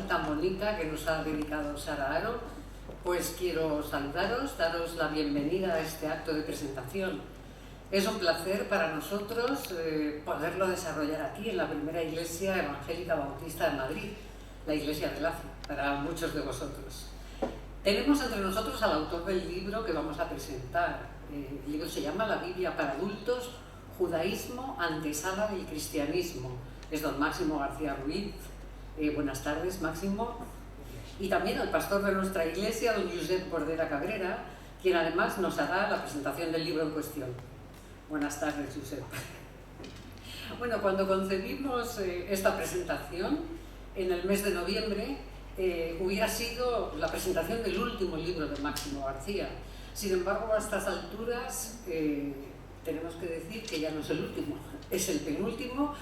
Tan bonita que nos ha dedicado Sara Haro, pues quiero saludaros, daros la bienvenida a este acto de presentación. Es un placer para nosotros poderlo desarrollar aquí en la primera iglesia evangélica bautista de Madrid, la iglesia de Lacio, para muchos de vosotros. Tenemos entre nosotros al autor del libro que vamos a presentar. El libro se llama La Biblia para adultos, Judaísmo, antesala del cristianismo. Es don Máximo García Ruiz. Buenas tardes, Máximo. Y también el pastor de nuestra iglesia, don Josep Bordera Cabrera, quien además nos hará la presentación del libro en cuestión. Buenas tardes, Josep. Bueno, cuando concebimos esta presentación, en el mes de noviembre, hubiera sido la presentación del último libro de Máximo García. Sin embargo, a estas alturas tenemos que decir que ya no es el último, es el penúltimo,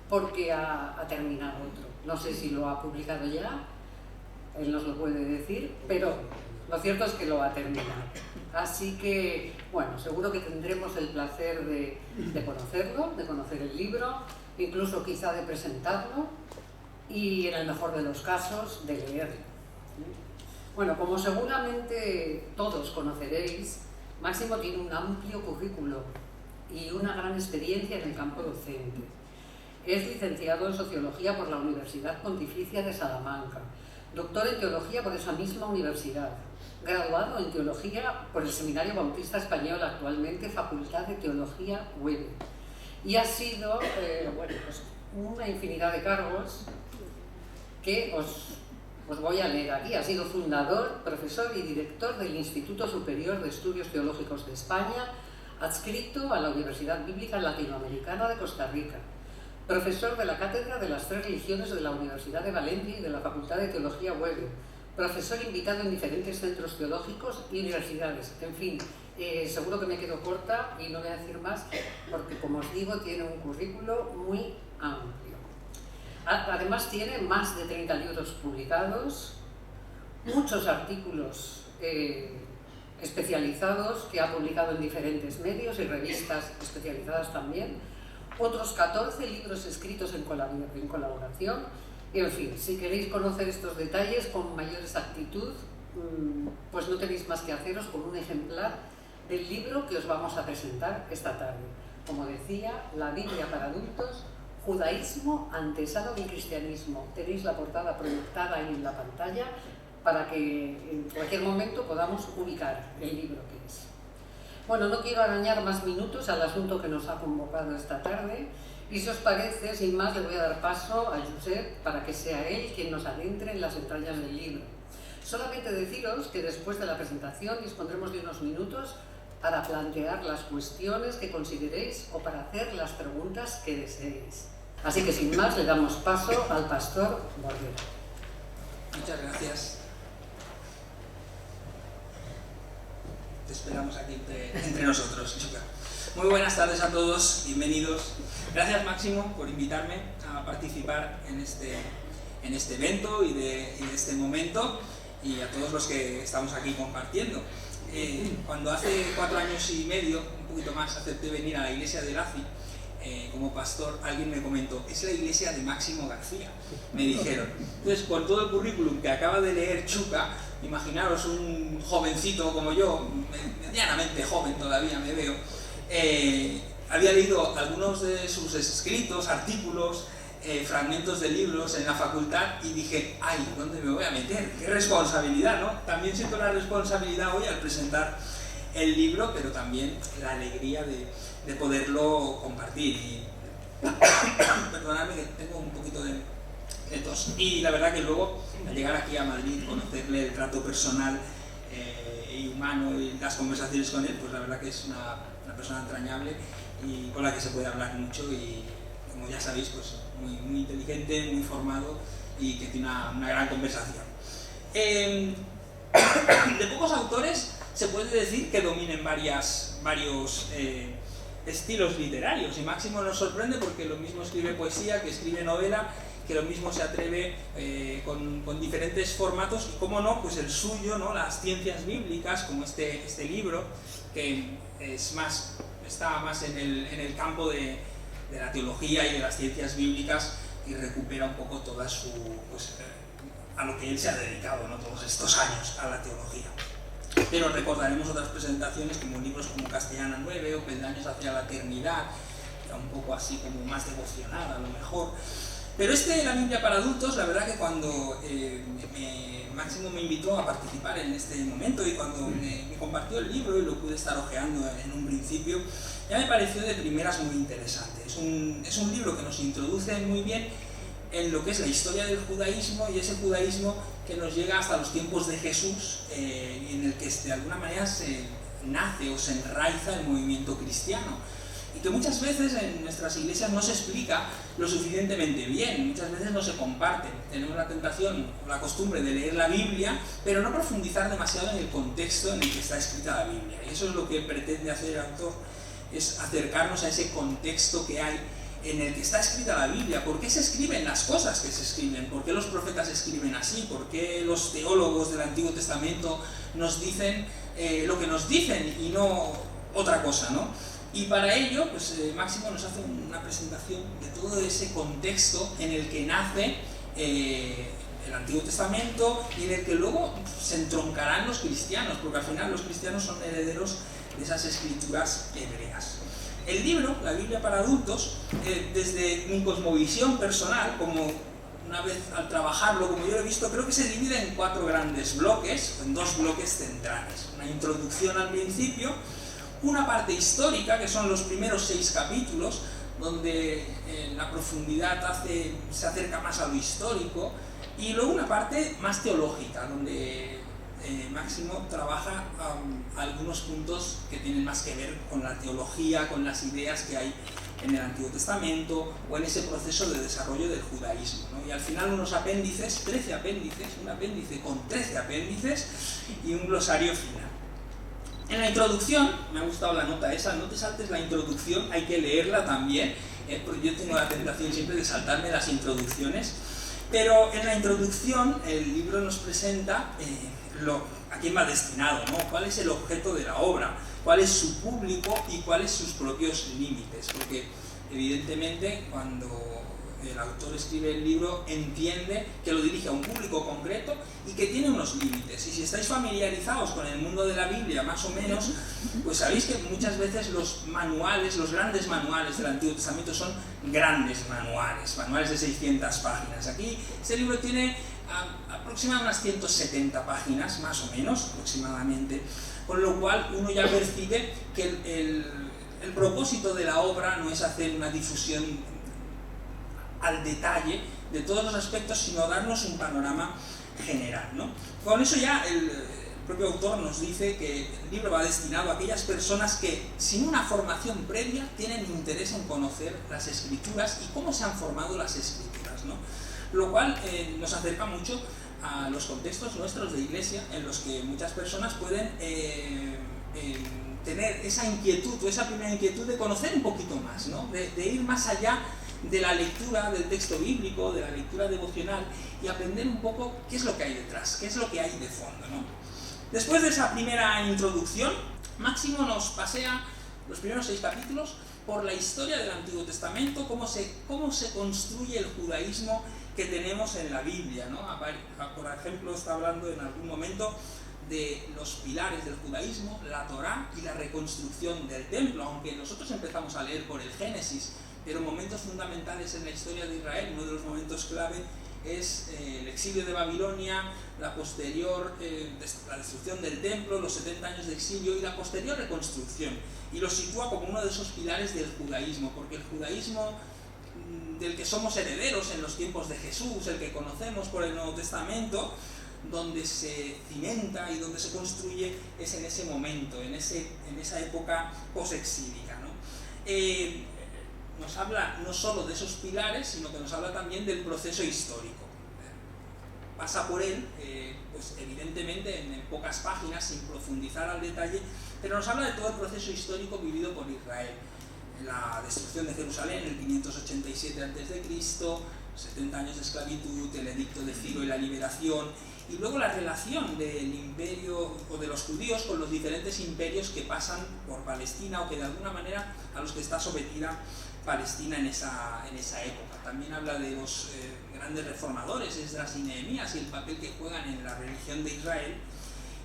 porque ha terminado otro. No sé si lo ha publicado ya, él nos lo puede decir, pero lo cierto es que lo ha terminado. Así que, bueno, seguro que tendremos el placer de conocerlo, de conocer el libro, incluso quizá de presentarlo y, en el mejor de los casos, de leerlo. Bueno, como seguramente todos conoceréis, Máximo tiene un amplio currículo y una gran experiencia en el campo docente. Es licenciado en Sociología por la Universidad Pontificia de Salamanca, doctor en Teología por esa misma universidad, graduado en Teología por el Seminario Bautista Español, actualmente Facultad de Teología UEB, y ha sido pues una infinidad de cargos que os voy a leer aquí. Ha sido fundador, profesor y director del Instituto Superior de Estudios Teológicos de España, adscrito a la Universidad Bíblica Latinoamericana de Costa Rica, profesor de la Cátedra de las Tres Religiones de la Universidad de Valencia y de la Facultad de Teología UEB, profesor invitado en diferentes centros teológicos y universidades. En fin, seguro que me quedo corta y no voy a decir más, porque, como os digo, tiene un currículo muy amplio. Además tiene más de 30 libros publicados, muchos artículos especializados que ha publicado en diferentes medios y revistas especializadas también, otros 14 libros escritos en colaboración. Y, en fin, si queréis conocer estos detalles con mayor exactitud, pues no tenéis más que haceros con un ejemplar del libro que os vamos a presentar esta tarde. Como decía, La Biblia para adultos, Judaísmo, antesala del cristianismo. Tenéis la portada proyectada ahí en la pantalla para que en cualquier momento podamos ubicar el libro que es. Bueno, no quiero arañar más minutos al asunto que nos ha convocado esta tarde, y si os parece, sin más, le voy a dar paso a Josep para que sea él quien nos adentre en las entrañas del libro. Solamente deciros que después de la presentación dispondremos de unos minutos para plantear las cuestiones que consideréis o para hacer las preguntas que deseéis. Así que, sin más, le damos paso al pastor Bordera. Muchas gracias. Te esperamos aquí entre nosotros, Chica. Muy buenas tardes a todos, bienvenidos. Gracias, Máximo, por invitarme a participar en este evento y de este momento, y a todos los que estamos aquí compartiendo. Cuando hace 4 años y medio, un poquito más, acepté venir a la iglesia de Laci como pastor, alguien me comentó, es la iglesia de Máximo García, me dijeron. Entonces, con todo el currículum que acaba de leer Chuca, imaginaros un jovencito como yo, medianamente joven todavía me veo, había leído algunos de sus escritos, artículos, fragmentos de libros en la facultad y dije, ay, ¿dónde me voy a meter? ¡Qué responsabilidad!, ¿no? También siento la responsabilidad hoy al presentar el libro, pero también la alegría de poderlo compartir. Y perdonadme que tengo un poquito de tos. Y la verdad que luego, al llegar aquí a Madrid, conocerle el trato personal y humano y las conversaciones con él, pues la verdad que es una persona entrañable y con la que se puede hablar mucho y, como ya sabéis, pues muy inteligente, muy formado y que tiene una gran conversación. De pocos autores se puede decir que dominen varios estilos literarios, y Máximo nos sorprende porque lo mismo escribe poesía que escribe novela, que lo mismo se atreve con diferentes formatos, y cómo no, pues el suyo, ¿no? Las ciencias bíblicas, como este libro, que está más en el campo de la teología y de las ciencias bíblicas, y recupera un poco toda a lo que él se ha dedicado, ¿no? Todos estos años, a la teología. Pero recordaremos otras presentaciones como libros como Castellana 9 o Peldaños hacia la eternidad, era un poco así como más devocional a lo mejor. Pero la Biblia para adultos, la verdad que cuando Máximo me invitó a participar en este momento y cuando me compartió el libro y lo pude estar hojeando en un principio, ya me pareció de primeras muy interesante. Es un libro que nos introduce muy bien en lo que es la historia del judaísmo, y ese judaísmo que nos llega hasta los tiempos de Jesús, en el que de alguna manera se nace o se enraiza el movimiento cristiano, y que muchas veces en nuestras iglesias no se explica lo suficientemente bien, muchas veces no se comparte. Tenemos la tentación o la costumbre de leer la Biblia, pero no profundizar demasiado en el contexto en el que está escrita la Biblia, y eso es lo que pretende hacer el autor, es acercarnos a ese contexto que hay en el que está escrita la Biblia. ¿Por qué se escriben las cosas que se escriben? ¿Por qué los profetas escriben así? ¿Por qué los teólogos del Antiguo Testamento nos dicen lo que nos dicen y no otra cosa, ¿no? Y para ello, pues Máximo nos hace una presentación de todo ese contexto en el que nace el Antiguo Testamento y en el que luego se entroncarán los cristianos, porque al final los cristianos son herederos de esas escrituras hebreas. El libro, la Biblia para adultos, desde mi cosmovisión personal, como una vez al trabajarlo, como yo lo he visto, creo que se divide en 4 grandes bloques, en 2 bloques centrales. Una introducción al principio, una parte histórica, que son los primeros 6 capítulos, donde la profundidad se acerca más a lo histórico, y luego una parte más teológica, donde Máximo trabaja algunos puntos que tienen más que ver con la teología, con las ideas que hay en el Antiguo Testamento o en ese proceso de desarrollo del judaísmo, ¿no? Y al final unos apéndices, 13 apéndices, un apéndice con 13 apéndices y un glosario final. En la introducción, me ha gustado la nota esa, no te saltes la introducción, hay que leerla también, porque yo tengo la tentación siempre de saltarme las introducciones, pero en la introducción el libro nos presenta a quién va destinado, ¿no? Cuál es el objeto de la obra, cuál es su público y cuáles sus propios límites, porque evidentemente cuando el autor escribe el libro entiende que lo dirige a un público concreto y que tiene unos límites. Y si estáis familiarizados con el mundo de la Biblia, más o menos, pues sabéis que muchas veces los manuales, los grandes manuales del Antiguo Testamento son grandes manuales de 600 páginas. Aquí este libro tiene aproximadamente unas 170 páginas, más o menos, aproximadamente, con lo cual uno ya percibe que el propósito de la obra no es hacer una difusión al detalle de todos los aspectos, sino darnos un panorama general, ¿no? Con eso ya el propio autor nos dice que el libro va destinado a aquellas personas que, sin una formación previa, tienen interés en conocer las Escrituras y cómo se han formado las Escrituras, ¿no? Lo cual nos acerca mucho a los contextos nuestros de iglesia, en los que muchas personas pueden tener esa inquietud o esa primera inquietud de conocer un poquito más, ¿no? De ir más allá de la lectura del texto bíblico, de la lectura devocional, y aprender un poco qué es lo que hay detrás, qué es lo que hay de fondo, ¿no? Después de esa primera introducción, Máximo nos pasea los primeros 6 capítulos por la historia del Antiguo Testamento, cómo se construye el judaísmo que tenemos en la Biblia, ¿no? Por ejemplo, está hablando en algún momento de los pilares del judaísmo, la Torá y la reconstrucción del templo, aunque nosotros empezamos a leer por el Génesis, pero momentos fundamentales en la historia de Israel, uno de los momentos clave es el exilio de Babilonia, la posterior la destrucción del templo, los 70 años de exilio y la posterior reconstrucción, y lo sitúa como uno de esos pilares del judaísmo, porque el judaísmo del que somos herederos en los tiempos de Jesús, el que conocemos por el Nuevo Testamento, donde se cimenta y donde se construye es en ese momento, en esa época posexílica, ¿no? Nos habla no solo de esos pilares, sino que nos habla también del proceso histórico. Pasa por él, pues evidentemente en pocas páginas, sin profundizar al detalle, pero nos habla de todo el proceso histórico vivido por Israel. La destrucción de Jerusalén en el 587 a.C., 70 años de esclavitud, el edicto de Ciro y la liberación, y luego la relación del imperio o de los judíos con los diferentes imperios que pasan por Palestina o que de alguna manera a los que está sometida Palestina en esa época. También habla de los grandes reformadores, Esdras y Nehemías, y el papel que juegan en la religión de Israel.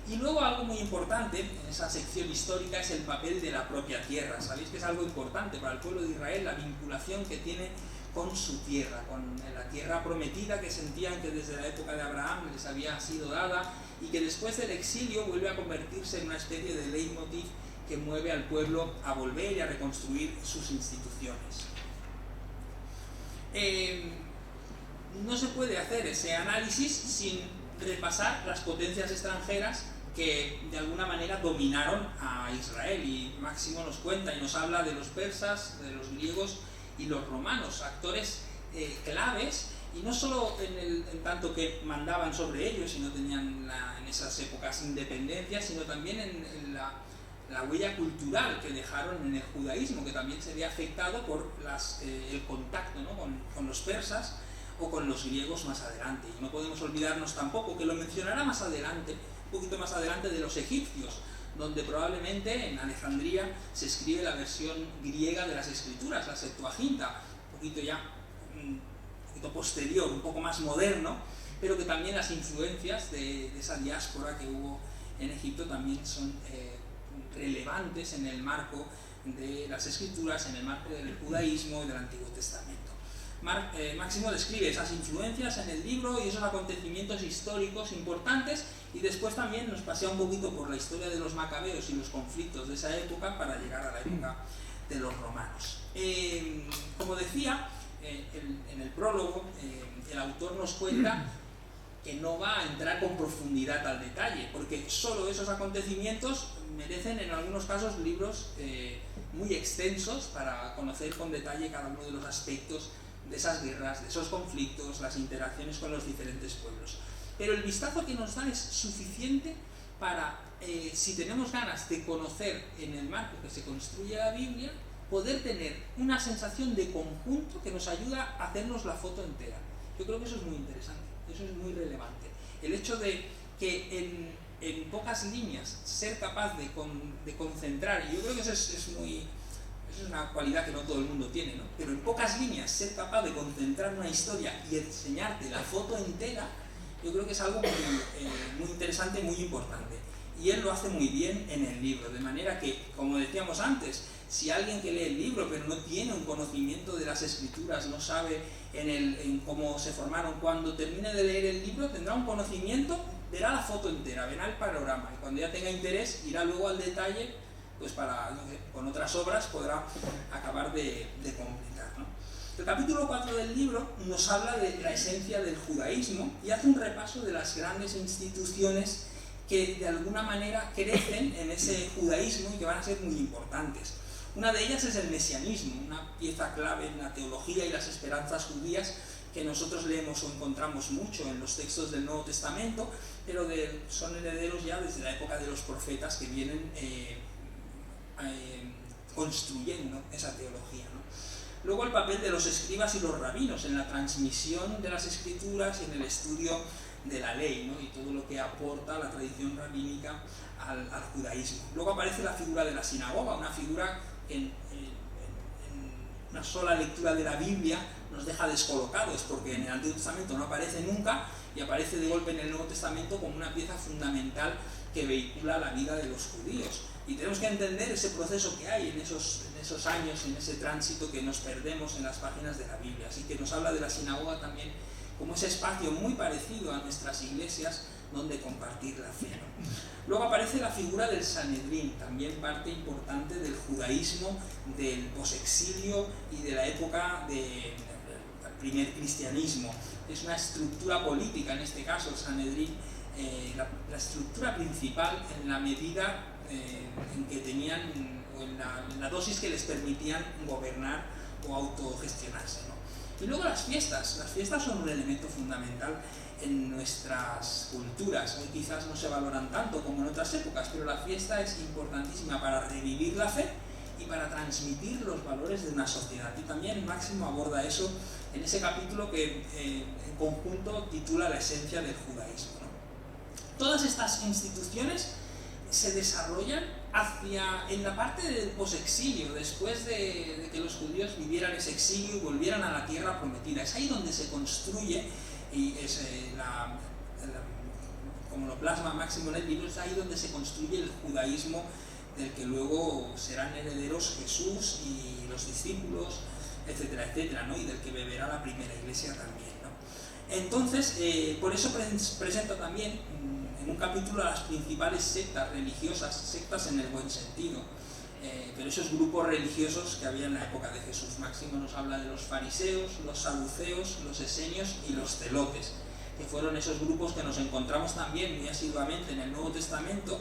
Y luego algo muy importante en esa sección histórica es el papel de la propia tierra. Sabéis que es algo importante para el pueblo de Israel, la vinculación que tiene con su tierra, con la tierra prometida que sentían que desde la época de Abraham les había sido dada y que después del exilio vuelve a convertirse en una especie de leitmotiv que mueve al pueblo a volver y a reconstruir sus instituciones. No se puede hacer ese análisis sin repasar las potencias extranjeras que de alguna manera dominaron a Israel, y Máximo nos cuenta y nos habla de los persas, de los griegos y los romanos, actores claves, y no solo en tanto que mandaban sobre ellos y no tenían en esas épocas independencia, sino también en la huella cultural que dejaron en el judaísmo, que también se ve afectado por el contacto, ¿no? con los persas o con los griegos más adelante. Y no podemos olvidarnos tampoco, que lo mencionará más adelante, un poquito más adelante, de los egipcios, donde probablemente en Alejandría se escribe la versión griega de las escrituras, la Septuaginta, un poquito posterior, un poco más moderno, pero que también las influencias de esa diáspora que hubo en Egipto también son relevantes en el marco de las escrituras, en el marco del judaísmo y del Antiguo Testamento. Máximo describe esas influencias en el libro y esos acontecimientos históricos importantes, y después también nos pasea un poquito por la historia de los macabeos y los conflictos de esa época para llegar a la época de los romanos. Como decía, en el prólogo, el autor nos cuenta que no va a entrar con profundidad al detalle, porque solo esos acontecimientos merecen en algunos casos libros muy extensos para conocer con detalle cada uno de los aspectos de esas guerras, de esos conflictos, las interacciones con los diferentes pueblos. Pero el vistazo que nos da es suficiente para, si tenemos ganas de conocer en el marco que se construye la Biblia, poder tener una sensación de conjunto que nos ayuda a hacernos la foto entera. Yo creo que eso es muy interesante, eso es muy relevante. El hecho de que en pocas líneas ser capaz de concentrar, y yo creo que eso es una cualidad que no todo el mundo tiene, ¿no? Pero en pocas líneas ser capaz de concentrar una historia y enseñarte la foto entera, yo creo que es algo muy interesante y muy importante. Y él lo hace muy bien en el libro, de manera que, como decíamos antes, si alguien que lee el libro pero no tiene un conocimiento de las escrituras, no sabe en cómo se formaron, cuando termine de leer el libro tendrá un conocimiento, verá la foto entera, verá el panorama, y cuando ya tenga interés irá luego al detalle, pues con otras obras podrá acabar de completar, ¿no? El capítulo 4 del libro nos habla de la esencia del judaísmo y hace un repaso de las grandes instituciones que de alguna manera crecen en ese judaísmo y que van a ser muy importantes. Una de ellas es el mesianismo, una pieza clave en la teología y las esperanzas judías que nosotros leemos o encontramos mucho en los textos del Nuevo Testamento, pero son herederos ya desde la época de los profetas que vienen construyendo esa teología, ¿no? Luego el papel de los escribas y los rabinos en la transmisión de las escrituras y en el estudio de la ley, ¿no? Y todo lo que aporta la tradición rabínica al judaísmo. Luego aparece la figura de la sinagoga, una figura que en una sola lectura de la Biblia nos deja descolocados, porque en el Antiguo Testamento no aparece nunca y aparece de golpe en el Nuevo Testamento como una pieza fundamental que vehicula la vida de los judíos. Y tenemos que entender ese proceso que hay en esos años, en ese tránsito que nos perdemos en las páginas de la Biblia. Así que nos habla de la sinagoga también como ese espacio muy parecido a nuestras iglesias donde compartir la fe, ¿no? Luego aparece la figura del Sanedrín, también parte importante del judaísmo, del posexilio y de la época del primer cristianismo. Es una estructura política, en este caso el Sanedrín, la estructura principal en la medida en que tenían, o en la dosis que les permitían gobernar o autogestionarse, ¿no? Y luego las fiestas son un elemento fundamental en nuestras culturas. Hoy quizás no se valoran tanto como en otras épocas, pero la fiesta es importantísima para revivir la fe y para transmitir los valores de una sociedad. Y también Máximo aborda eso en ese capítulo que en conjunto titula La esencia del judaísmo, ¿no? Todas estas instituciones se desarrollan en la parte del posexilio, después de que los judíos vivieran ese exilio y volvieran a la tierra prometida. Es ahí donde se construye, y es como lo plasma Máximo en el libro, es ahí donde se construye el judaísmo del que luego serán herederos Jesús y los discípulos, etcétera, etcétera, ¿no? Y del que beberá la primera iglesia también, ¿no? Entonces, por eso presenta también en un capítulo a las principales sectas religiosas, sectas en el buen sentido, pero esos grupos religiosos que había en la época de Jesús. Máximo nos habla de los fariseos, los saduceos, los esenios y los celotes, que fueron esos grupos que nos encontramos también muy asiduamente en el Nuevo Testamento,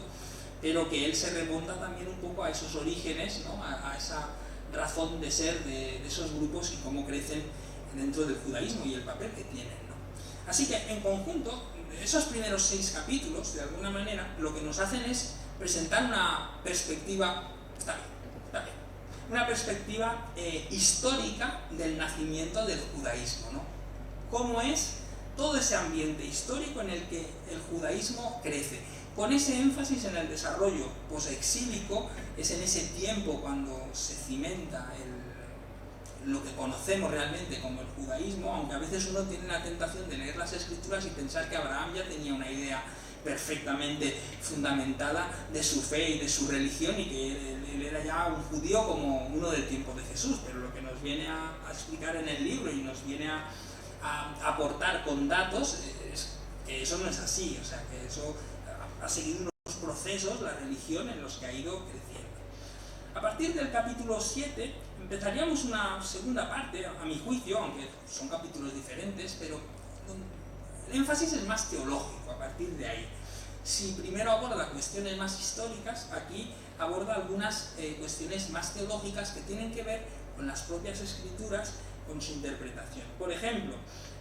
pero que él se remonta también un poco a esos orígenes, ¿no? a esa razón de ser de esos grupos y cómo crecen dentro del judaísmo y el papel que tienen, ¿no? Así que en conjunto, esos primeros 6 capítulos, de alguna manera, lo que nos hacen es presentar una perspectiva, está bien, una perspectiva histórica del nacimiento del judaísmo, ¿no? Cómo es todo ese ambiente histórico en el que el judaísmo crece, con ese énfasis en el desarrollo posexílico. Es en ese tiempo cuando se cimenta lo que conocemos realmente como el judaísmo, aunque a veces uno tiene la tentación de leer las escrituras y pensar que Abraham ya tenía una idea perfectamente fundamentada de su fe y de su religión, y que él era ya un judío como uno del tiempo de Jesús. Pero lo que nos viene a explicar en el libro y nos viene a aportar con datos es que eso no es así, o sea, que eso ha seguido unos procesos, la religión, en los que ha ido creciendo. A partir del capítulo 7 empezaríamos una segunda parte, a mi juicio, aunque son capítulos diferentes, pero el énfasis es más teológico a partir de ahí. Si primero aborda cuestiones más históricas, aquí aborda algunas cuestiones más teológicas que tienen que ver con las propias escrituras, con su interpretación. Por ejemplo,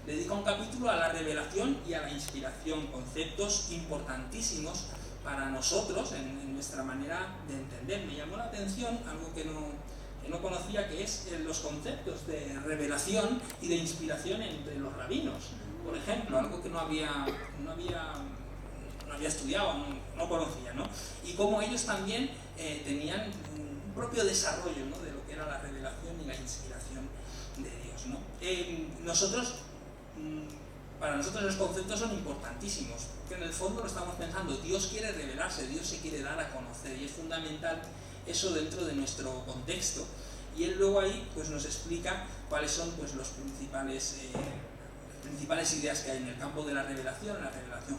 dedica un capítulo a la revelación y a la inspiración, conceptos importantísimos para nosotros en nuestra manera de entender. Me llamó la atención algo que no conocía, que es los conceptos de revelación y de inspiración entre los rabinos, por ejemplo, algo que no había estudiado, no conocía, ¿no? Y cómo ellos también tenían un propio desarrollo, ¿no?, de lo que era la revelación y la inspiración de Dios, ¿no? Para nosotros los conceptos son importantísimos, porque en el fondo lo estamos pensando, Dios quiere revelarse, Dios se quiere dar a conocer, y es fundamental eso dentro de nuestro contexto. Y él luego ahí pues nos explica cuáles son pues las principales ideas que hay en el campo de la revelación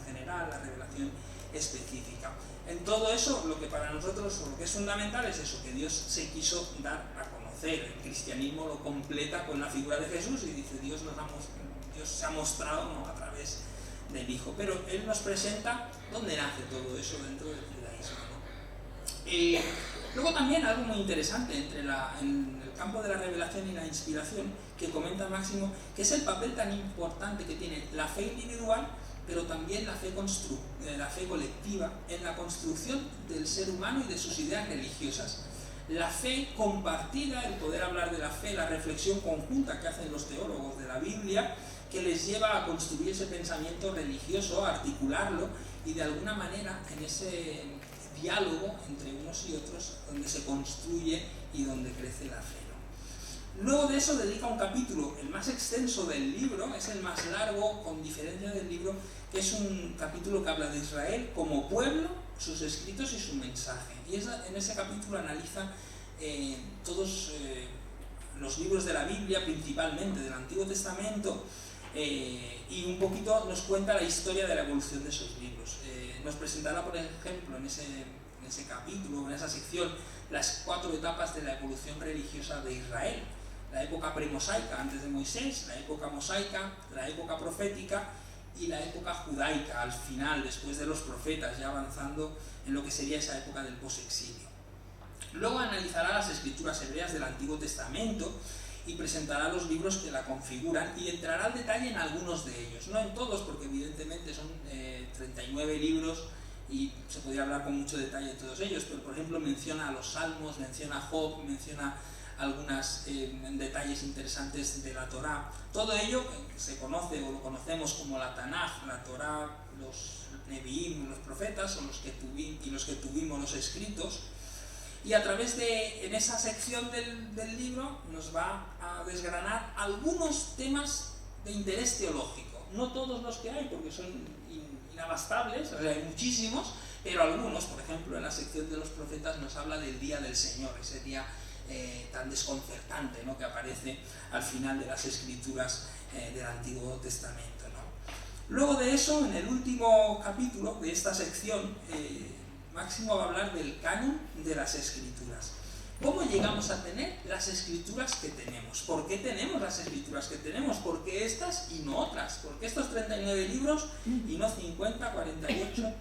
general, la revelación específica. En todo eso, lo que para nosotros, lo que es fundamental es eso, que Dios se quiso dar a conocer. El cristianismo lo completa con la figura de Jesús y dice, Dios se ha mostrado, ¿no?, a través del Hijo. Pero él nos presenta dónde nace todo eso dentro del judaísmo, ¿no? Luego también algo muy interesante en el campo de la revelación y la inspiración, que comenta Máximo, que es el papel tan importante que tiene la fe individual, pero también la fe colectiva en la construcción del ser humano y de sus ideas religiosas. La fe compartida, el poder hablar de la fe, la reflexión conjunta que hacen los teólogos de la Biblia, que les lleva a construir ese pensamiento religioso, a articularlo y de alguna manera en ese diálogo entre unos y otros donde se construye y donde crece la fe, ¿no? Luego de eso dedica un capítulo, el más extenso del libro, es el más largo con diferencia del libro, que es un capítulo que habla de Israel como pueblo, sus escritos y su mensaje. Y en ese capítulo analiza todos los libros de la Biblia, principalmente del Antiguo Testamento, y un poquito nos cuenta la historia de la evolución de esos libros. Nos presentará, por ejemplo, en ese capítulo, en esa sección, las 4 etapas de la evolución religiosa de Israel. La época premosaica, antes de Moisés, la época mosaica, la época profética y la época judaica, al final, después de los profetas, ya avanzando en lo que sería esa época del posexilio. Luego analizará las escrituras hebreas del Antiguo Testamento y presentará los libros que la configuran y entrará al detalle en algunos de ellos, no en todos, porque evidentemente son 39 libros y se podría hablar con mucho detalle de todos ellos, pero por ejemplo menciona a los Salmos, menciona a Job, menciona algunos detalles interesantes de la Torá. Todo ello que se conoce o lo conocemos como la Tanaj, la Torá, los Neviim, los profetas, o los que tuvimos los escritos. Y a través en esa sección del libro nos va a desgranar algunos temas de interés teológico. No todos los que hay, porque son inabastables, o sea, hay muchísimos, pero algunos, por ejemplo, en la sección de los profetas nos habla del día del Señor, ese día tan desconcertante, ¿no?, que aparece al final de las escrituras del Antiguo Testamento, ¿no? Luego de eso, en el último capítulo de esta sección, Máximo va a hablar del canon de las escrituras. ¿Cómo llegamos a tener las escrituras que tenemos? ¿Por qué tenemos las escrituras que tenemos? ¿Por qué estas y no otras? ¿Por qué estos 39 libros y no 50, 48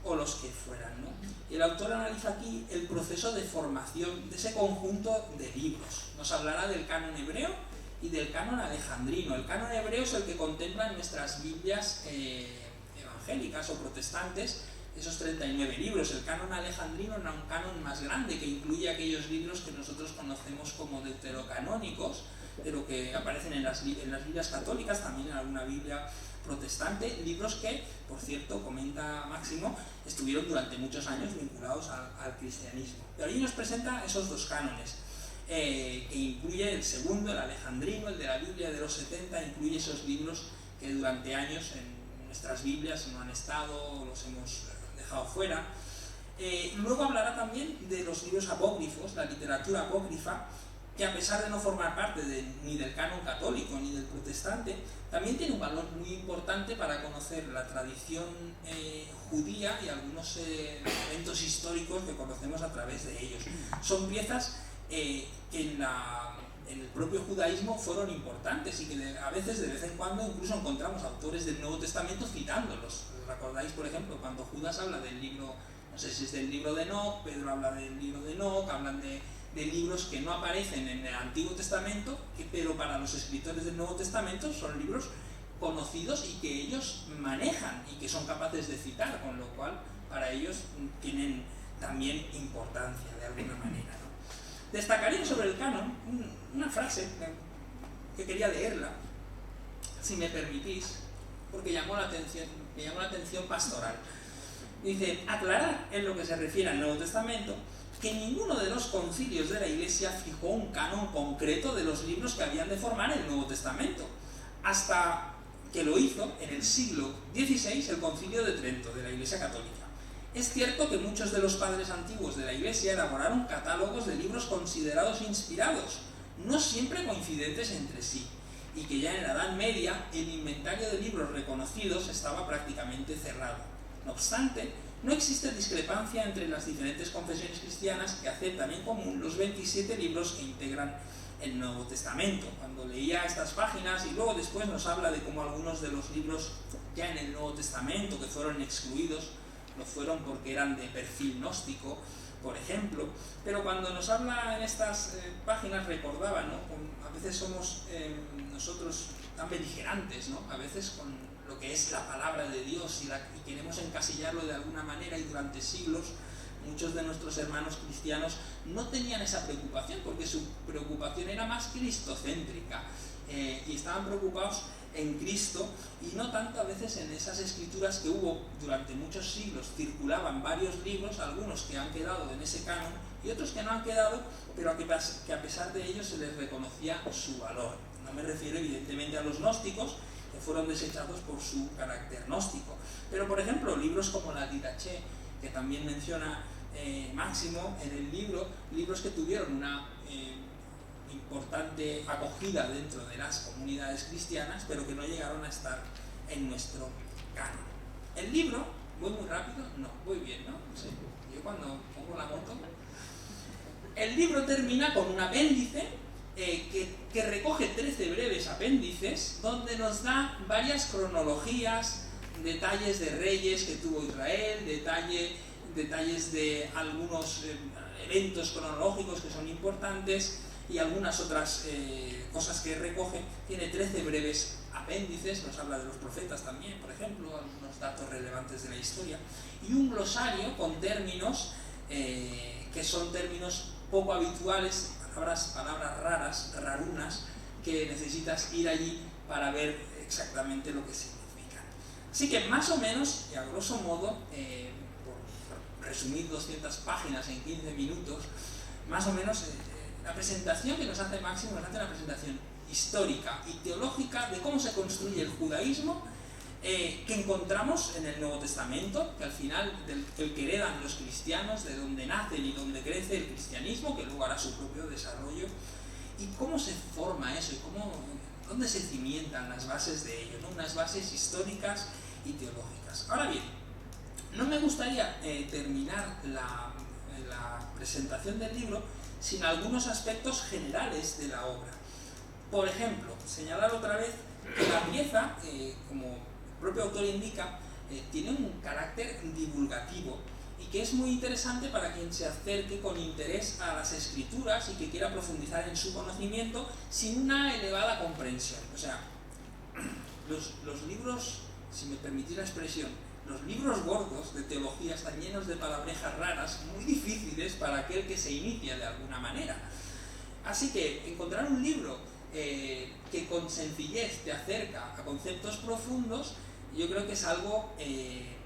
o los que fueran, ¿no? Y el autor analiza aquí el proceso de formación de ese conjunto de libros. Nos hablará del canon hebreo y del canon alejandrino. El canon hebreo es el que contemplan nuestras Biblias evangélicas o protestantes, esos 39 libros. El canon alejandrino era un canon más grande que incluye aquellos libros que nosotros conocemos como deuterocanónicos, pero que aparecen en las Biblias católicas, también en alguna Biblia protestante, libros que, por cierto, comenta Máximo, estuvieron durante muchos años vinculados al cristianismo. Pero allí nos presenta esos dos cánones, que incluye el segundo, el alejandrino, el de la Biblia de los 70, incluye esos libros que durante años en nuestras Biblias no han estado, los hemos dejado fuera. Luego hablará también de los libros apócrifos, la literatura apócrifa, que a pesar de no formar parte ni del canon católico ni del protestante, también tiene un valor muy importante para conocer la tradición judía y algunos eventos históricos que conocemos a través de ellos. Son piezas que en el propio judaísmo fueron importantes y que a veces, de vez en cuando, incluso encontramos autores del Nuevo Testamento citándolos. ¿Recordáis, por ejemplo, cuando Judas habla del libro, no sé si es del libro de Enoc, Pedro habla del libro de Enoc, hablan de libros que no aparecen en el Antiguo Testamento, pero para los escritores del Nuevo Testamento son libros conocidos y que ellos manejan y que son capaces de citar, con lo cual para ellos tienen también importancia de alguna manera, ¿no? Destacaría sobre el canon una frase que quería leerla, si me permitís, porque me llamó la atención pastoral. Dice: aclarar en lo que se refiere al Nuevo Testamento que ninguno de los concilios de la Iglesia fijó un canon concreto de los libros que habían de formar el Nuevo Testamento, hasta que lo hizo en el siglo XVI el Concilio de Trento de la Iglesia Católica. Es cierto que muchos de los padres antiguos de la Iglesia elaboraron catálogos de libros considerados inspirados, no siempre coincidentes entre sí, y que ya en la Edad Media el inventario de libros reconocidos estaba prácticamente cerrado. No obstante, no existe discrepancia entre las diferentes confesiones cristianas que aceptan en común los 27 libros que integran el Nuevo Testamento. Cuando leía estas páginas, y luego después nos habla de cómo algunos de los libros ya en el Nuevo Testamento que fueron excluidos, lo fueron porque eran de perfil gnóstico, por ejemplo, pero cuando nos habla en estas páginas recordaba, ¿no?, a veces somos nosotros tan beligerantes, ¿no?, a veces con lo que es la palabra de Dios y queremos encasillarlo de alguna manera, y durante siglos muchos de nuestros hermanos cristianos no tenían esa preocupación, porque su preocupación era más cristocéntrica, y estaban preocupados en Cristo, y no tanto a veces en esas escrituras que hubo durante muchos siglos. Circulaban varios libros, algunos que han quedado en ese canon y otros que no han quedado, pero que a pesar de ello se les reconocía su valor. No me refiero evidentemente a los gnósticos, que fueron desechados por su carácter gnóstico, pero por ejemplo libros como la Didache, que también menciona Máximo en el libro, libros que tuvieron una importante acogida dentro de las comunidades cristianas, pero que no llegaron a estar en nuestro canon. El libro, ¿voy muy rápido? No, voy bien, ¿no? Sí. Yo cuando pongo la moto... El libro termina con un apéndice que recoge 13 breves apéndices, donde nos da varias cronologías, detalles de reyes que tuvo Israel, detalles de algunos eventos cronológicos que son importantes, y algunas otras cosas que recoge. Tiene 13 breves apéndices, nos habla de los profetas también, por ejemplo, algunos datos relevantes de la historia, y un glosario con términos que son términos poco habituales, palabras raras, rarunas, que necesitas ir allí para ver exactamente lo que significan. Así que más o menos, y a grosso modo, por resumir 200 páginas en 15 minutos, más o menos la presentación que nos hace Máximo nos hace una presentación histórica y teológica de cómo se construye el judaísmo, que encontramos en el Nuevo Testamento, que al final el que heredan los cristianos, de donde nacen y donde crece el cristianismo, que luego hará su propio desarrollo, y cómo se forma eso, y dónde se cimientan las bases de ello, ¿no? Unas bases históricas y teológicas. Ahora bien, no me gustaría terminar la presentación del libro sin algunos aspectos generales de la obra. Por ejemplo, señalar otra vez que la pieza, como el propio autor indica, tiene un carácter divulgativo y que es muy interesante para quien se acerque con interés a las escrituras y que quiera profundizar en su conocimiento sin una elevada comprensión. O sea, los libros, si me permitís la expresión, los libros gordos de teología están llenos de palabrejas raras, muy difíciles para aquel que se inicia de alguna manera. Así que encontrar un libro que con sencillez te acerca a conceptos profundos, yo creo que es algo que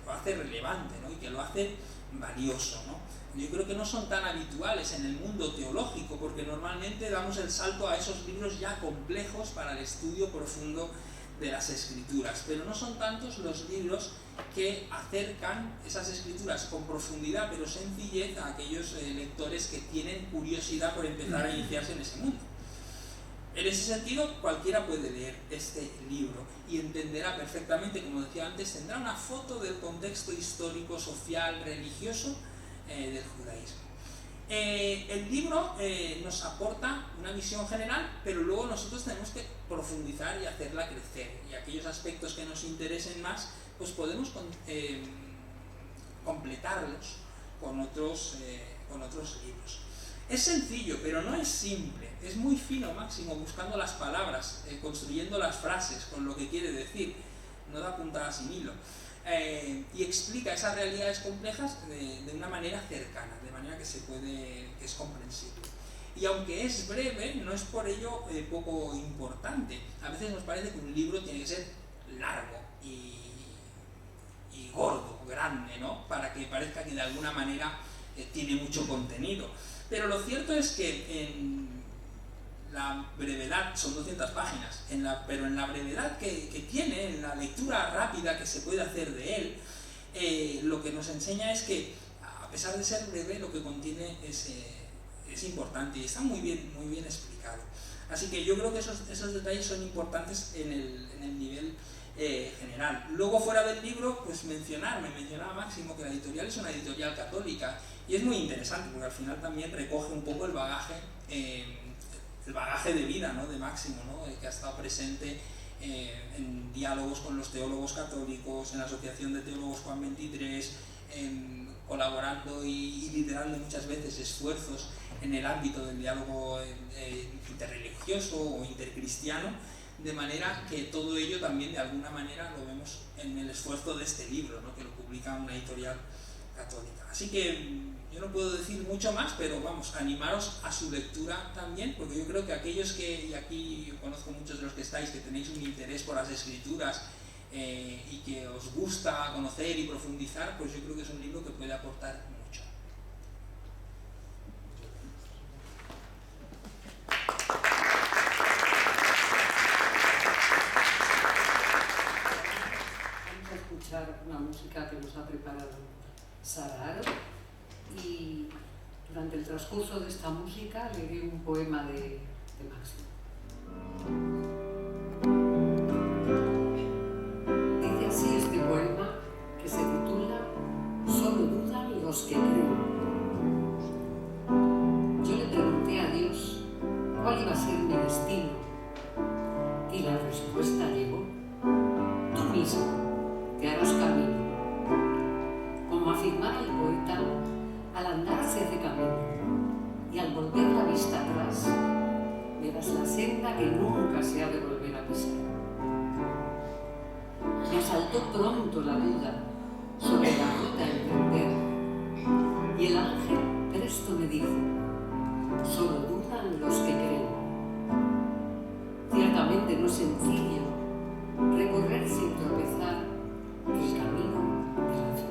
lo hace relevante, ¿no? Y que lo hace valioso, ¿no? Yo creo que no son tan habituales en el mundo teológico, porque normalmente damos el salto a esos libros ya complejos para el estudio profundo de las escrituras, pero no son tantos los libros que acercan esas escrituras con profundidad pero sencillez a aquellos lectores que tienen curiosidad por empezar a iniciarse en ese mundo. En ese sentido, cualquiera puede leer este libro y entenderá perfectamente, como decía antes, tendrá una foto del contexto histórico, social, religioso del judaísmo. El libro nos aporta una visión general, pero luego nosotros tenemos que profundizar y hacerla crecer, y aquellos aspectos que nos interesen más, pues podemos completarlos con otros libros. Es sencillo, pero no es simple, es muy fino Máximo buscando las palabras, construyendo las frases con lo que quiere decir, no da puntada sin hilo. Y explica esas realidades complejas de una manera cercana, de manera que es comprensible. Y aunque es breve, no es por ello poco importante. A veces nos parece que un libro tiene que ser largo y gordo, grande, ¿no? Para que parezca que de alguna manera tiene mucho contenido. Pero lo cierto es que en la brevedad, son 200 páginas, pero en la brevedad que tiene, en la lectura rápida que se puede hacer de él, lo que nos enseña es que, a pesar de ser breve, lo que contiene es importante y está muy bien explicado. Así que yo creo que esos detalles son importantes en el nivel general. Luego, fuera del libro, pues me mencionaba Máximo que la editorial es una editorial católica, y es muy interesante porque al final también recoge un poco el bagaje de vida, ¿no? De Máximo, ¿no? Que ha estado presente en diálogos con los teólogos católicos, en la Asociación de Teólogos Juan XXIII, colaborando y liderando muchas veces esfuerzos en el ámbito del diálogo interreligioso o intercristiano, de manera que todo ello también de alguna manera lo vemos en el esfuerzo de este libro, ¿no? Que lo publica una editorial católica. Así que yo no puedo decir mucho más, pero vamos, animaros a su lectura también, porque yo creo que aquellos que, y aquí conozco muchos de los que estáis, que tenéis un interés por las escrituras y que os gusta conocer y profundizar, pues yo creo que es un libro que puede aportar mucho. Vamos a escuchar una música que nos ha preparado Sara Haro, y durante el transcurso de esta música leeré un poema de Máximo. Dice así este poema, que se titula Solo dudan los que creen. Yo le pregunté a Dios cuál iba a ser mi destino, y la respuesta llegó: tú mismo te harás camino. Como afirmara el poeta, al andar se hace camino, y al volver la vista atrás, verás la senda que nunca se ha de volver a pisar. Me asaltó pronto la duda sobre la ruta a emprender, y el ángel presto me dijo: solo dudan los que creen. Ciertamente no es sencillo recorrer sin tropezar el camino de la fe.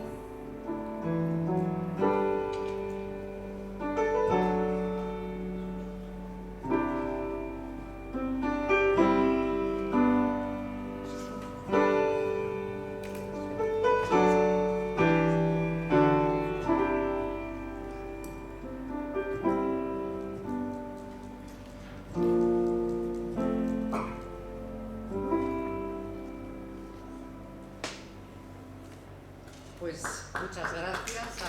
Pues muchas gracias a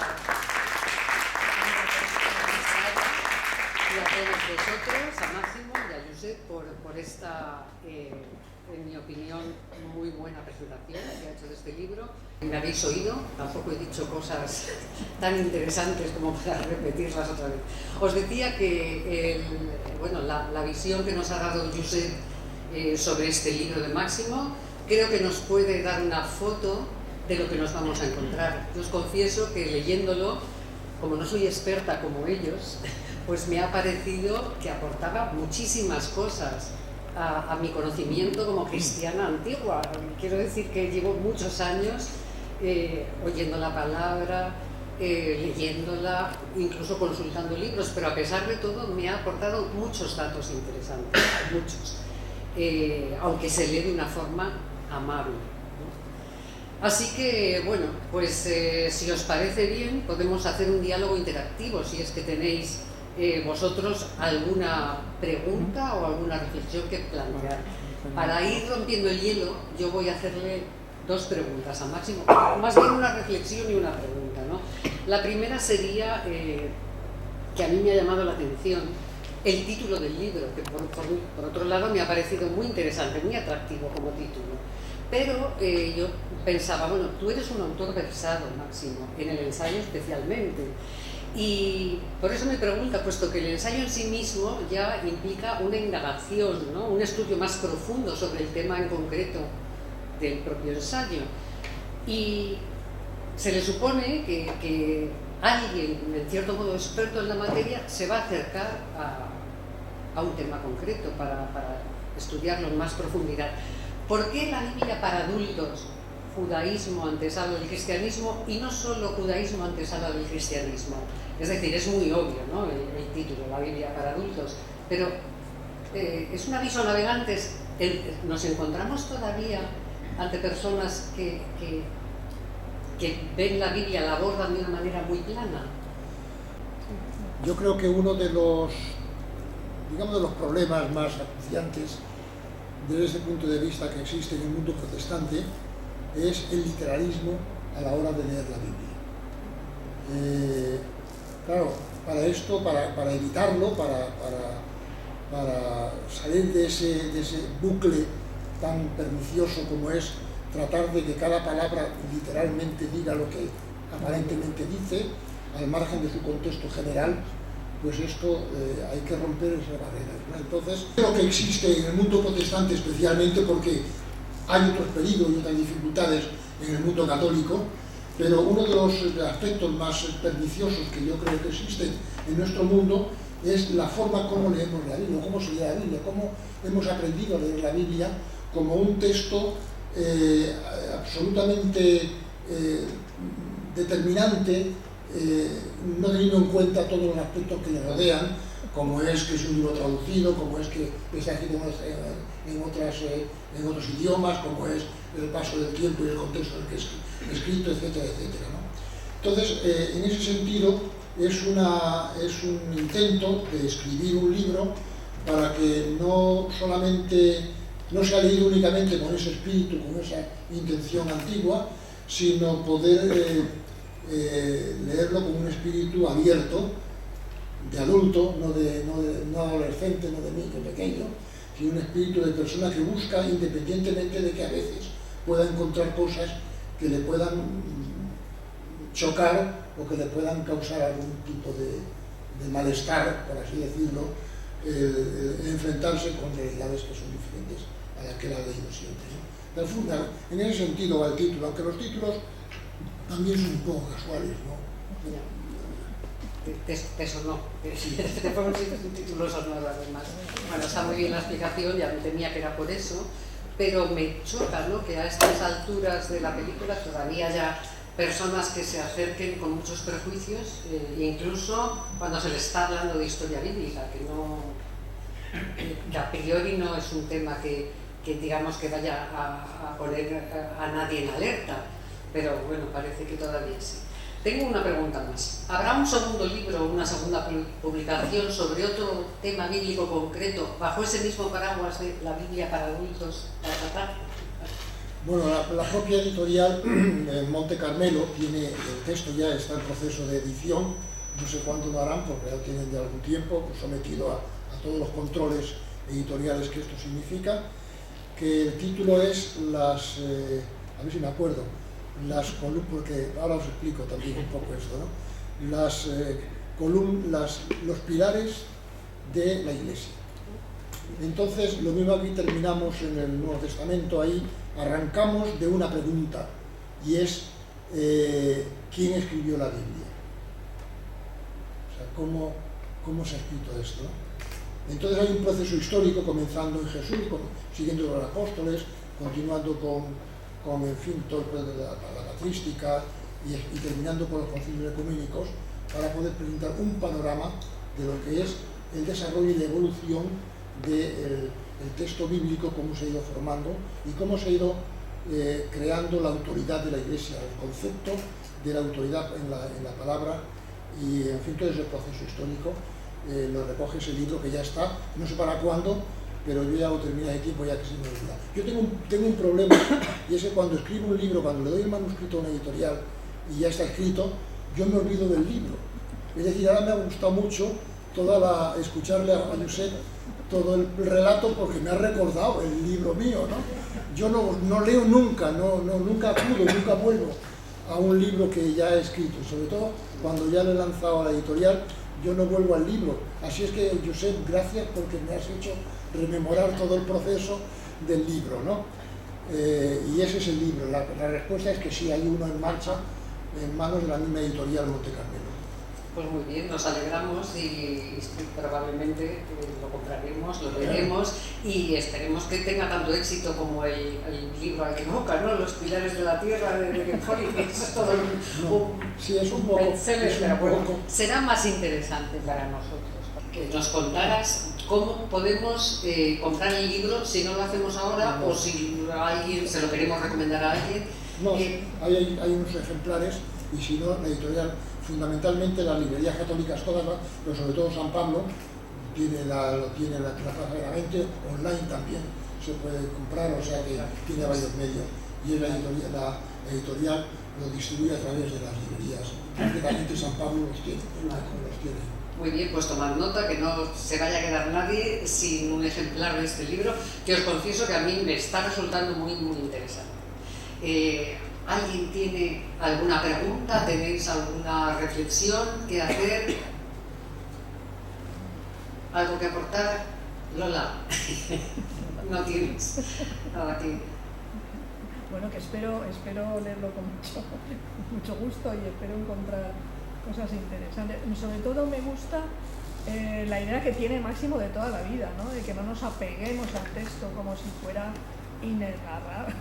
y a todos vosotros, a Máximo y a Josep por esta, en mi opinión, muy buena presentación que ha hecho de este libro. Me habéis oído, tampoco he dicho cosas tan interesantes como para repetirlas otra vez. Os decía que la visión que nos ha dado Josep sobre este libro de Máximo creo que nos puede dar una foto de lo que nos vamos a encontrar. Yo os confieso que leyéndolo, como no soy experta como ellos, pues me ha parecido que aportaba muchísimas cosas a mi conocimiento como cristiana antigua. Quiero decir que llevo muchos años oyendo la palabra, leyéndola, incluso consultando libros, pero a pesar de todo me ha aportado muchos datos interesantes, muchos, aunque se lee de una forma amable. Así que, bueno, pues si os parece bien, podemos hacer un diálogo interactivo, si es que tenéis vosotros alguna pregunta o alguna reflexión que plantear. Para ir rompiendo el hielo, yo voy a hacerle dos preguntas a Máximo, más bien una reflexión y una pregunta, ¿no? La primera sería, que a mí me ha llamado la atención, el título del libro, que por otro lado me ha parecido muy interesante, muy atractivo como título. Pero yo pensaba, bueno, tú eres un autor versado, Máximo, en el ensayo especialmente. Y por eso me pregunta, puesto que el ensayo en sí mismo ya implica una indagación, ¿no? Un estudio más profundo sobre el tema en concreto del propio ensayo. Y se le supone que alguien, en cierto modo experto en la materia, se va a acercar a un tema concreto para estudiarlo en más profundidad. ¿Por qué la Biblia para adultos, judaísmo antesala del cristianismo, y no solo judaísmo antesala del cristianismo? Es decir, es muy obvio, ¿no?, el título, la Biblia para adultos, pero es un aviso a navegantes. Nos encontramos todavía ante personas que ven la Biblia, la abordan de una manera muy plana. Yo creo que uno de los, digamos, de los problemas más acuciantes desde ese punto de vista que existe en el mundo protestante es el literalismo a la hora de leer la Biblia. Claro, para esto, para evitarlo, para salir de ese bucle tan pernicioso como es tratar de que cada palabra literalmente diga lo que aparentemente dice, al margen de su contexto general, pues esto hay que romper esas barreras, ¿no? Entonces, creo que existe en el mundo protestante, especialmente porque hay otros peligros y otras dificultades en el mundo católico, Pero uno de los aspectos más perniciosos que yo creo que existen en nuestro mundo es la forma como leemos la Biblia, cómo se lee la Biblia, cómo hemos aprendido a leer la Biblia como un texto absolutamente determinante, no teniendo en cuenta todos los aspectos que le rodean, como es que es un libro traducido, como es que está escrito en otros idiomas, como es el paso del tiempo y el contexto en el que es escrito, etcétera, etcétera, ¿no? Entonces, en ese sentido, es un intento de escribir un libro para que no sea leído únicamente con ese espíritu, con esa intención antigua, sino poder leerlo con un espíritu abierto, de adulto, no adolescente, no de niño pequeño, sino un espíritu de persona que busca, independientemente de que a veces pueda encontrar cosas que le puedan chocar o que le puedan causar algún tipo de malestar, por así decirlo, enfrentarse con realidades que son diferentes a las que él ha leído siempre, ¿no? En ese sentido va el título, aunque los títulos también son un poco casuales, ¿no? Te sonó, te fueron un título sonoro además. Bueno, está muy bien la explicación, ya me temía que era por eso, pero me choca, ¿no?, que a estas alturas de la película todavía haya personas que se acerquen con muchos prejuicios, incluso cuando se les está hablando de historia bíblica, que a priori no es un tema que digamos que vaya a poner a nadie en alerta, pero bueno, parece que todavía sí. Tengo una pregunta más. ¿Habrá un segundo libro o una segunda publicación sobre otro tema bíblico concreto bajo ese mismo paraguas de la Biblia para adultos para tratar? Bueno, la propia editorial Monte Carmelo tiene, el texto ya está en proceso de edición, no sé cuándo lo harán porque ya tienen de algún tiempo, pues, sometido a todos los controles editoriales que esto significa, que el título es a ver si me acuerdo, porque ahora os explico también un poco esto, ¿no? Los pilares de la Iglesia. Entonces, lo mismo aquí terminamos en el Nuevo Testamento, ahí arrancamos de una pregunta, y es ¿quién escribió la Biblia? O sea, ¿cómo se ha escrito esto? Entonces hay un proceso histórico comenzando en Jesús, siguiendo los apóstoles, continuando con en fin, todo la patrística y terminando con los concilios ecuménicos, para poder presentar un panorama de lo que es el desarrollo y la evolución del texto bíblico, cómo se ha ido formando y cómo se ha ido creando la autoridad de la Iglesia, el concepto de la autoridad en la palabra, y en fin, todo ese proceso histórico lo recoge ese libro que ya está, no sé para cuándo, pero yo ya lo terminé de tiempo, ya que se me olvida. Yo tengo un problema, y es que cuando escribo un libro, cuando le doy el manuscrito a una editorial y ya está escrito, yo me olvido del libro. Es decir, ahora me ha gustado mucho escucharle a Josep todo el relato, porque me ha recordado el libro mío, ¿no? Yo no leo nunca, nunca acudo, nunca vuelvo a un libro que ya he escrito, sobre todo cuando ya lo he lanzado a la editorial, yo no vuelvo al libro. Así es que, Josep, gracias porque me has hecho rememorar todo el proceso del libro, ¿no? Y ese es el libro. La respuesta es que sí, hay uno en marcha en manos de la misma editorial Monte Carmelo. Pues muy bien, nos alegramos y probablemente lo compraremos, lo leeremos y esperemos que tenga tanto éxito como el libro al que evoca, ¿no? Los pilares de la tierra de Ken Holland, que es todo un bestseller, pero bueno, será más interesante para nosotros. Que nos contaras cómo podemos comprar el libro, si no lo hacemos ahora o si se lo queremos recomendar a alguien. No, hay unos ejemplares, y si no, la editorial, fundamentalmente las librerías católicas todas, pero sobre todo San Pablo, tiene la plaza de la mente, online también se puede comprar, o sea que tiene varios medios. Y la editorial lo distribuye a través de las librerías. Prácticamente San Pablo los tiene. Muy bien, pues tomad nota, que no se vaya a quedar nadie sin un ejemplar de este libro, que os confieso que a mí me está resultando muy, muy interesante. ¿Alguien tiene alguna pregunta? ¿Tenéis alguna reflexión que hacer? ¿Algo que aportar? Lola, no tienes nada aquí. bueno, que espero leerlo con mucho gusto y espero encontrar cosas interesantes. Sobre todo me gusta la idea que tiene Máximo de toda la vida, ¿no? De que no nos apeguemos al texto como si fuera inerrante,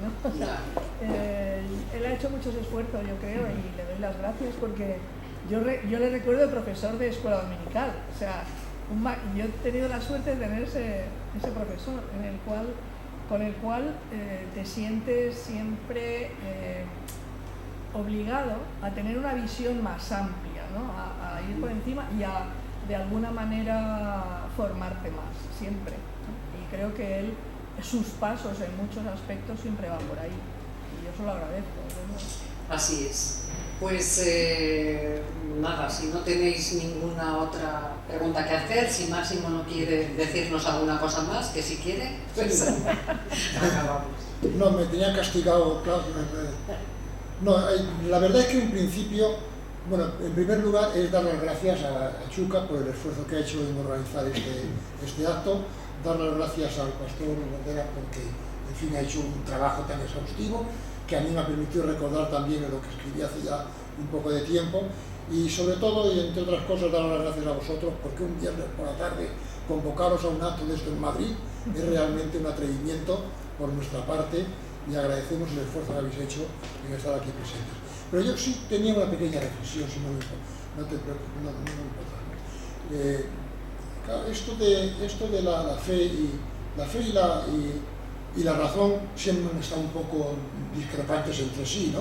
¿no? O sea, él ha hecho muchos esfuerzos, yo creo, y le doy las gracias porque yo le recuerdo de profesor de escuela dominical. O sea, yo he tenido la suerte de tener ese profesor con el cual te sientes siempre obligado a tener una visión más amplia, ¿no? A ir por encima y a, de alguna manera, formarte más, siempre, ¿no? Y creo que sus pasos en muchos aspectos siempre van por ahí, y yo se lo agradezco, ¿no? Así es. Pues nada, si no tenéis ninguna otra pregunta que hacer, si Máximo no quiere decirnos alguna cosa más, que si quiere, pues acabamos. No, me tenía castigado, claro. No, la verdad es que en principio, bueno, en primer lugar es dar las gracias a Chuca por el esfuerzo que ha hecho en organizar este acto, dar las gracias al pastor Bandera porque, en fin, ha hecho un trabajo tan exhaustivo que a mí me ha permitido recordar también lo que escribí hace ya un poco de tiempo, y sobre todo, y entre otras cosas, dar las gracias a vosotros porque un viernes por la tarde convocaros a un acto de esto en Madrid es realmente un atrevimiento por nuestra parte, y agradecemos el esfuerzo que habéis hecho en estar aquí presentes. Pero yo sí tenía una pequeña reflexión, si no me importa, no te preocupes, no me importa. Claro, esto de la fe y la razón siempre han estado un poco discrepantes entre sí, ¿no?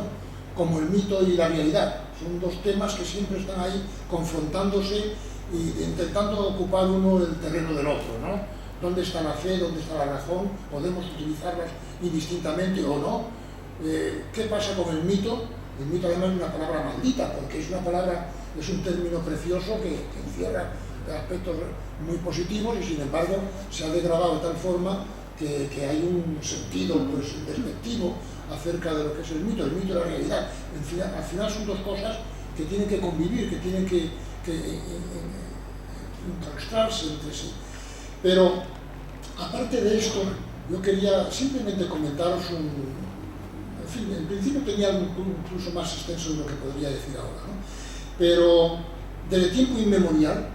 Como el mito y la realidad. Son dos temas que siempre están ahí confrontándose y intentando ocupar uno el terreno del otro, ¿no? ¿Dónde está la fe? ¿Dónde está la razón? ¿Podemos utilizarlas indistintamente o no? ¿Qué pasa con el mito? El mito además es una palabra maldita, porque es un término precioso que encierra aspectos muy positivos y sin embargo se ha degradado de tal forma que hay un sentido pues despectivo acerca de lo que es el mito y la realidad. Al final son dos cosas que tienen que convivir, que tienen que contrastarse entre sí. Pero aparte de esto, yo quería simplemente comentaros en fin, en principio tenía algo incluso más extenso de lo que podría decir ahora, ¿no? Pero desde tiempo inmemorial,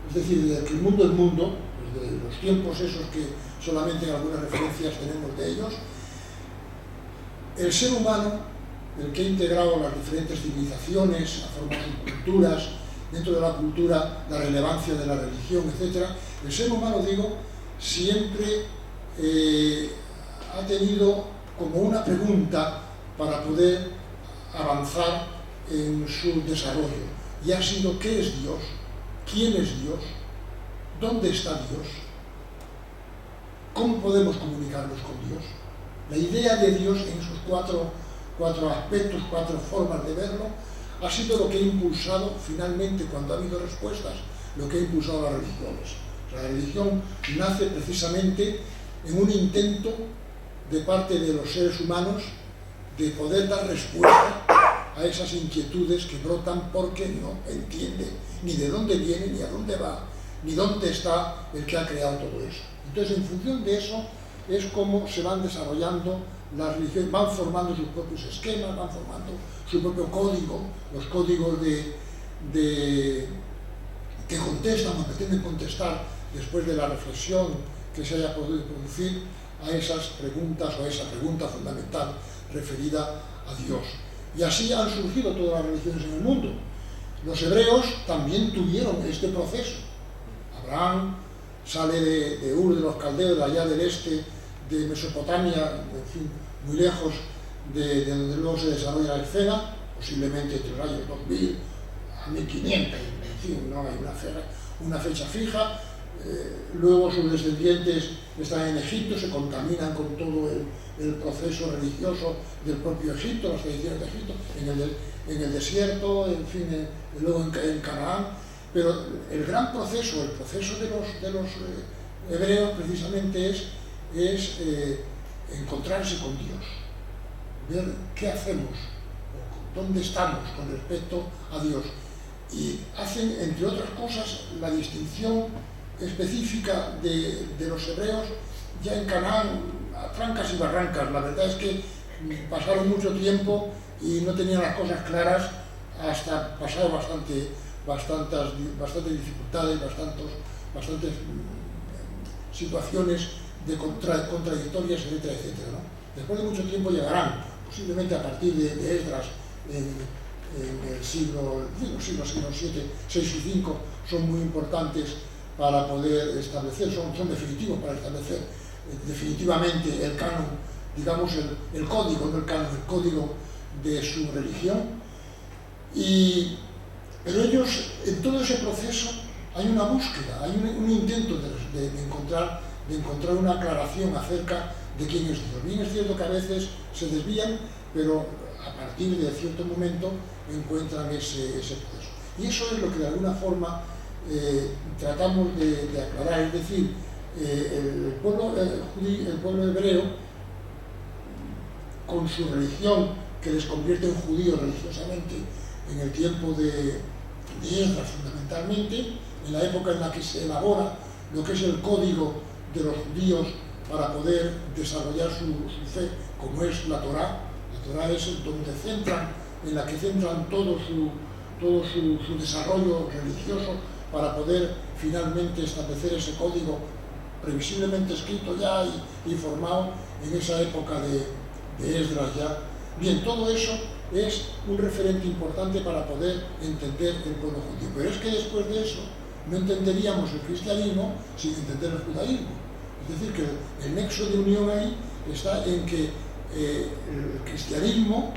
es decir, desde que el mundo es mundo, desde los tiempos esos que solamente en algunas referencias tenemos de ellos, el ser humano, el que ha integrado las diferentes civilizaciones, ha formado sus culturas, dentro de la cultura la relevancia de la religión, etc. El ser humano, digo, siempre ha tenido como una pregunta para poder avanzar en su desarrollo, y ha sido ¿qué es Dios? ¿Quién es Dios? ¿Dónde está Dios? ¿Cómo podemos comunicarnos con Dios? La idea de Dios en sus cuatro aspectos, cuatro formas de verlo, ha sido lo que ha impulsado finalmente, cuando ha habido respuestas, lo que ha impulsado las religiones. O sea, la religión nace precisamente en un intento de parte de los seres humanos de poder dar respuesta a esas inquietudes que brotan porque no entiende ni de dónde viene, ni a dónde va, ni dónde está el que ha creado todo eso. Entonces, en función de eso, es como se van desarrollando las religiones, van formando sus propios esquemas, van formando su propio código, los códigos que contestan o pretenden contestar después de la reflexión que se haya podido producir a esas preguntas o a esa pregunta fundamental referida a Dios. Y así han surgido todas las religiones en el mundo. Los hebreos también tuvieron este proceso. Abraham sale de Ur de los Caldeos, de allá del este de Mesopotamia, en fin, muy lejos de donde luego se desarrolla la escena, posiblemente entre los años 2000 a 1500, en fin, no hay una fecha fija. Luego sus descendientes están en Egipto, se contaminan con todo el proceso religioso del propio Egipto, las tradiciones de Egipto, en el desierto, en fin, luego en Canaán. Pero el gran proceso, el proceso de los hebreos precisamente es encontrarse con Dios, ver qué hacemos, dónde estamos con respecto a Dios. Y hacen, entre otras cosas, la distinción específica de los hebreos ya en Canaán. a trancas y barrancas. La verdad es que pasaron mucho tiempo y no tenían las cosas claras hasta pasar bastantes dificultades, bastantes situaciones de contradictorias, etcétera, etcétera, ¿no? Después de mucho tiempo llegarán, posiblemente a partir de Esdras, en el siglo VII, 6 y 5, son muy importantes para poder establecer, son definitivos para establecer definitivamente el canon, digamos el código, no el canon, el código de su religión. Pero ellos, en todo ese proceso, hay una búsqueda, hay un intento de encontrar una aclaración acerca de quién es Dios. Bien es cierto que a veces se desvían, pero a partir de cierto momento encuentran ese proceso. Y eso es lo que de alguna forma tratamos de aclarar, es decir, el pueblo hebreo, con su religión que les convierte en judíos religiosamente en el tiempo de Esdras fundamentalmente, en la época en la que se elabora lo que es el código de los judíos para poder desarrollar su fe, como es la Torá. La Torá es en la que centran todo su desarrollo religioso para poder finalmente establecer ese código previsiblemente escrito ya y formado en esa época de Esdras ya. Bien, todo eso es un referente importante para poder entender el pueblo judío. Pero es que después de eso no entenderíamos el cristianismo sin entender el judaísmo. Es decir, que el nexo de unión ahí está en que el cristianismo,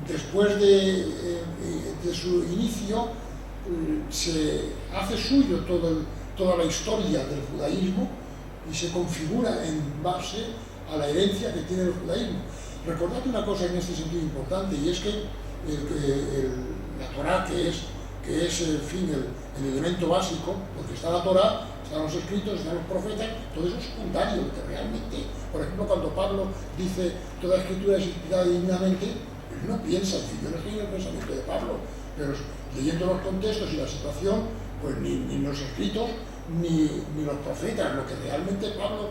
después de su inicio, se hace suyo toda la historia del judaísmo y se configura en base a la herencia que tiene el judaísmo. Recordad una cosa en este sentido importante, y es que la Torá, que es el elemento básico, porque está la Torá, están los escritos, están los profetas, todo eso es secundario, que realmente, por ejemplo, cuando Pablo dice toda escritura es inspirada divinamente, él no piensa, yo no estoy en el pensamiento de Pablo, pero leyendo los contextos y la situación, pues ni los escritos ni los profetas, lo que realmente Pablo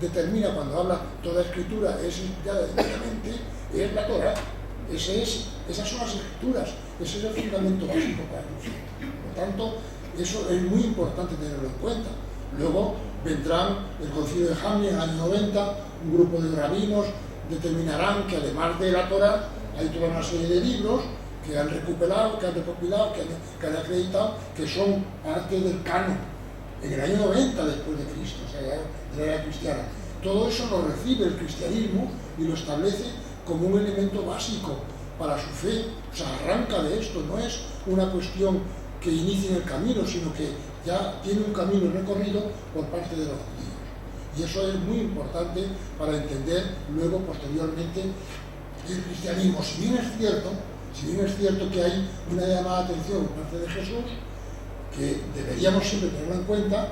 determina cuando habla toda escritura es inspirada divinamente, es la Torá. Esas son las escrituras, ese es el fundamento básico para nosotros. Por lo tanto, eso es muy importante tenerlo en cuenta. Luego vendrán el concilio de Jamnia en el año 90, un grupo de rabinos determinarán que además de la Torá hay toda una serie de libros que han recopilado, que han acreditado, que son parte del canon, en el año 90 después de Cristo, o sea, de la era cristiana. Todo eso lo recibe el cristianismo y lo establece como un elemento básico para su fe. O sea, arranca de esto, no es una cuestión que inicie en el camino, sino que ya tiene un camino recorrido por parte de los judíos. Y eso es muy importante para entender luego, posteriormente, el cristianismo. Si bien es cierto que hay una llamada de atención por parte de Jesús, que deberíamos siempre tenerlo en cuenta,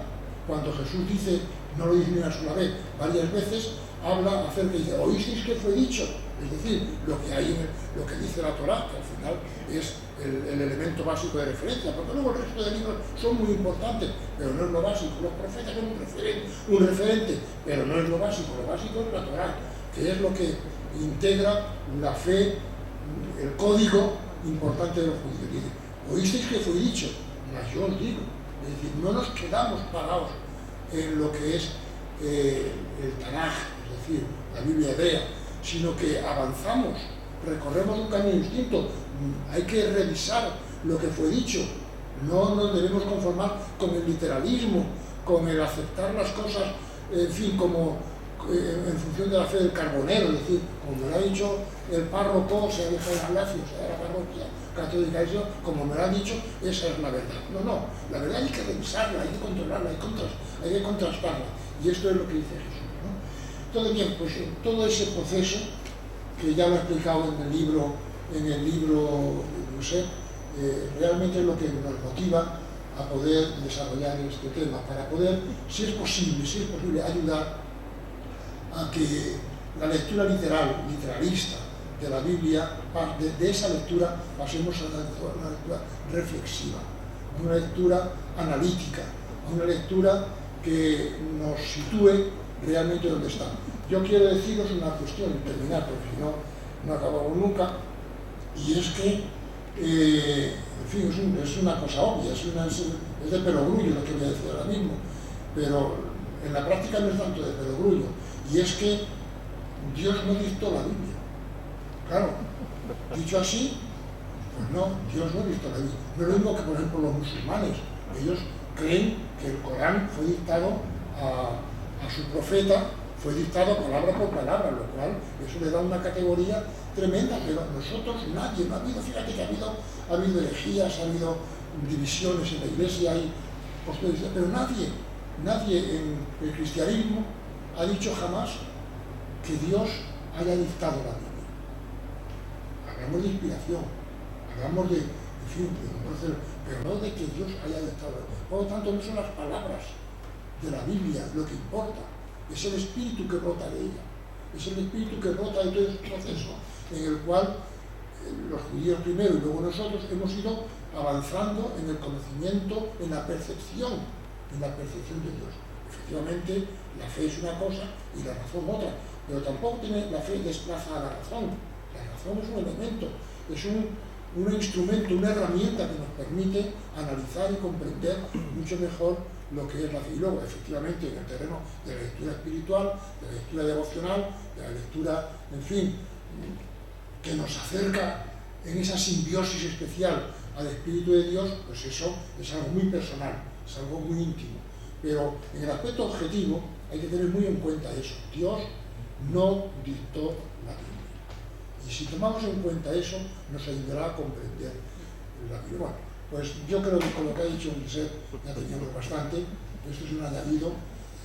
cuando Jesús dice, no lo dice ni una sola vez, varias veces, habla acerca y dice, ¿oísteis que fue dicho? Es decir, lo que dice la Torá, que al final es el elemento básico de referencia, porque luego el resto de libros son muy importantes, pero no es lo básico. Los profetas son un referente, pero no es lo básico es la Torá, que es lo que integra la fe, el código importante de los judíos. Dice, ¿oísteis que fue dicho? Mas yo os digo, es decir, no nos quedamos parados en lo que es el Tanaj, es decir, la Biblia hebrea, sino que avanzamos, recorremos un camino distinto. Hay que revisar lo que fue dicho, no nos debemos conformar con el literalismo, con el aceptar las cosas, en fin, como en función de la fe del carbonero, es decir, como me lo ha dicho el párroco, sea de San Ignacio, sea de la parroquia católica, eso, como me lo ha dicho, esa es la verdad. No, la verdad hay que revisarla, hay que controlarla, hay que contrastarla, y esto es lo que dice Jesús, ¿no? Todo bien, pues todo ese proceso, que ya lo he explicado en el libro, no sé, realmente es lo que nos motiva a poder desarrollar este tema, para poder, si es posible ayudar a que la lectura literalista de la Biblia, de esa lectura pasemos a una lectura reflexiva, a una lectura analítica, a una lectura que nos sitúe realmente dónde está. Yo quiero deciros una cuestión y terminar, porque si no, no acabamos nunca, y es que, en fin, es una cosa obvia, es de perogrullo lo que voy a decir ahora mismo, pero en la práctica no es tanto de perogrullo, y es que Dios no dictó la Biblia. Claro, dicho así, pues no, Dios no dictó la Biblia. No es lo mismo que, por ejemplo, los musulmanes. Ellos creen que el Corán fue dictado a su profeta, fue dictado palabra por palabra, lo cual eso le da una categoría tremenda, pero nosotros nadie, no ha habido, fíjate que ha habido herejías, ha habido divisiones en la iglesia, pero nadie en el cristianismo ha dicho jamás que Dios haya dictado la Biblia. Hablamos de inspiración, hablamos de, en fin, pero no de que Dios haya dictado. Por lo tanto, no son las palabras de la Biblia lo que importa, es el espíritu que brota de ella, es el espíritu que brota de todo ese proceso en el cual los judíos primero y luego nosotros hemos ido avanzando en el conocimiento, en la percepción de Dios. Efectivamente, la fe es una cosa y la razón otra, pero tampoco la fe desplaza a la razón. La razón es un elemento, es un instrumento, una herramienta que nos permite analizar y comprender mucho mejor lo que es la fe. Y luego, efectivamente, en el terreno de la lectura espiritual, de la lectura devocional, de la lectura, en fin, que nos acerca en esa simbiosis especial al Espíritu de Dios, pues eso es algo muy personal, es algo muy íntimo. Pero en el aspecto objetivo hay que tener muy en cuenta eso. Dios no dictó la Biblia. Y si tomamos en cuenta eso, nos ayudará a comprender la Biblia. Bueno, pues yo creo que con lo que ha dicho Josep ya teníamos bastante. Esto es un añadido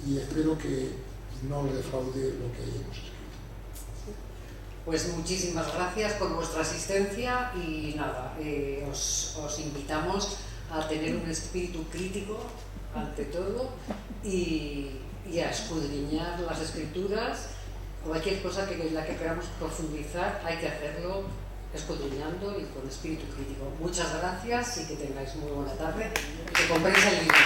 y espero que no os defraude lo que hemos escrito. Pues muchísimas gracias por vuestra asistencia y nada, os invitamos a tener un espíritu crítico ante todo y a escudriñar las escrituras. Cualquier cosa en la que queramos profundizar hay que hacerlo escudriñando y con espíritu crítico. Muchas gracias y que tengáis muy buena tarde y que compréis el libro.